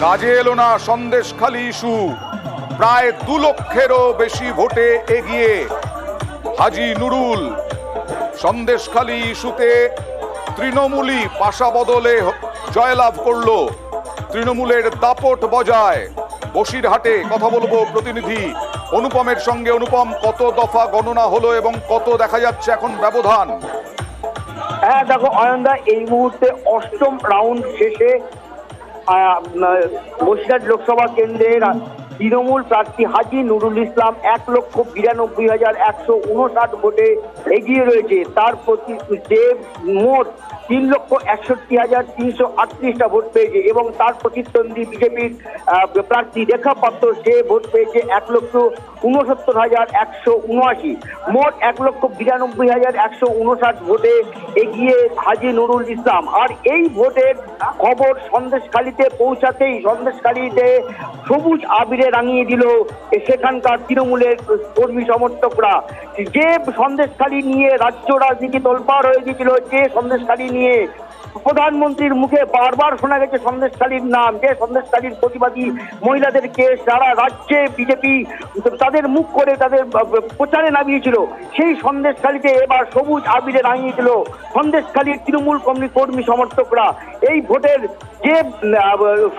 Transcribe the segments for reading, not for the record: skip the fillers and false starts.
কাজে এলো না সন্দেশখালী ইস্যু, প্রায় 2 লক্ষেরও বেশি ভোটে এগিয়ে হাজী নুরুল। সন্দেশখালী ইস্যুতে তৃণমূলই পাশা বদলে জয়লাভ করলো। তৃণমূলের দাপট বজায়। বসিরহাটে কথা বলবো প্রতিনিধি অনুপমের সঙ্গে। অনুপম, কত দফা গণনা হলো এবং কত দেখা যাচ্ছে এখন ব্যবধান? হ্যাঁ দেখো অয়নদা, এই মুহূর্তে 8ম রাউন্ড শেষে বসিরহাট লোকসভা কেন্দ্রের তৃণমূল প্রার্থী হাজী নুরুল ইসলাম 1,92,159 ভোটে এগিয়ে রয়েছে। তার প্রতি যে মোট 3,61,338টা ভোট পেয়েছে এবং তার প্রতিদ্বন্দ্বী বিজেপির প্রার্থী রেখা পাত্র, সে ভোট পেয়েছে 1,69,179। মোট 1,92,159 ভোটে এগিয়ে হাজী নুরুল ইসলাম। আর এই ভোটের খবর সন্দেশখালীতে পৌঁছাতেই সন্দেশখালীতে সবুজ আবিরে রাঙিয়ে দিল সেখানকার তৃণমূলের কর্মী সমর্থকরা। যে সন্দেশখালী নিয়ে রাজ্য রাজনীতি তোলপাড় হয়ে গিয়েছিল, যে সন্দেশখালী নিয়ে প্রধানমন্ত্রীর মুখে বারবার শোনা গেছে সন্দেশখালীর নাম, যে সন্দেশখালীর প্রতিবাদী মহিলাদেরকে সারা রাজ্যে বিজেপি তাদের মুখ করে তাদের প্রচারে নামিয়েছিল, সেই সন্দেশখালীতে এবার সবুজ আবিরে রাঙিয়েছিল সন্দেশখালীর তৃণমূল কর্মী সমর্থকরা। এই ভোটের যে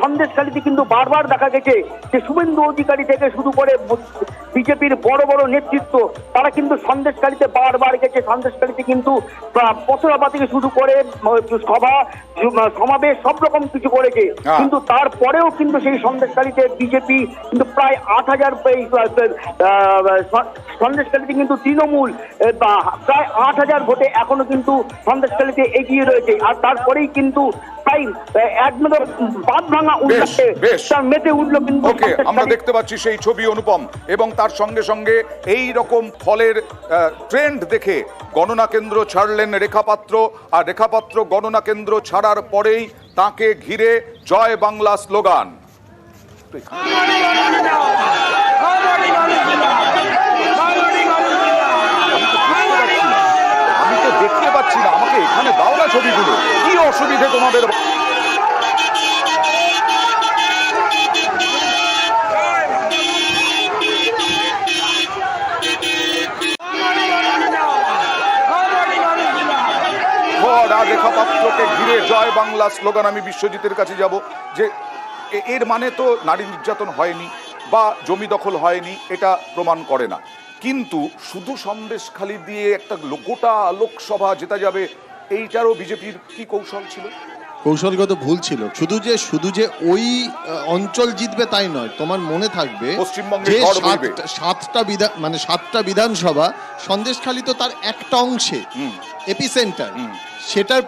সন্দেশখালীতে কিন্তু বারবার দেখা গেছে যে শুভেন্দু অধিকারী থেকে শুরু করে বিজেপির বড় বড় নেতৃত্ব, তারা কিন্তু সন্দেশখালীতে বারবার গেছে। সন্দেশখালীতে কিন্তু পথসভা থেকে শুরু করে সমাবেশ সব রকম কিছু করেছে, কিন্তু তারপরেও কিন্তু সেই সন্দেশখালীতে বিজেপি কিন্তু প্রায় 8,000 সন্দেশখালীতে কিন্তু তৃণমূল প্রায় 8,000 ভোটে এখনো কিন্তু সন্দেশখালীতে এগিয়ে রয়েছে। আর তারপরেই কিন্তু মেতে উঠলো কিন্তু। আমরা দেখতে পাচ্ছি সেই ছবি অনুপম, এবং তার সঙ্গে সঙ্গে এই রকম ফলের ট্রেন্ড দেখে গণনা কেন্দ্র ছাড়লেন রেখাপাত্র, আর রেখাপাত্র গণনা কেন্দ্র ছাড়ার পরেই তাকে ঘিরে জয় বাংলা স্লোগান। আমি তো দেখতে পাচ্ছি না, আমাকে এখানে দাও না ছবিগুলো। কি অসুবিধে তোমাদের? আর রেখাপাত্রকে ঘিরে জয় বাংলা স্লোগান। আমি বিশ্বজিতের কাছে যাব, যে এর মানে তো নারী নির্যাতন হয়নি বা জমি দখল হয়নি, এটা প্রমাণ করে না, কিন্তু শুধু সন্দেশখালী দিয়ে একটা গোটা লোকসভা জেতা যাবে, এইটারও বিজেপির কি কৌশল ছিল? কৌশলগত ভুল ছিল। শুধু যে ওই অঞ্চল জিতবে তাই নয়, তোমার মনে থাকবে যে 7টা বিধানসভা, সন্দেশখালী তো তার একটা অংশে এপিসেন্টার, সেটার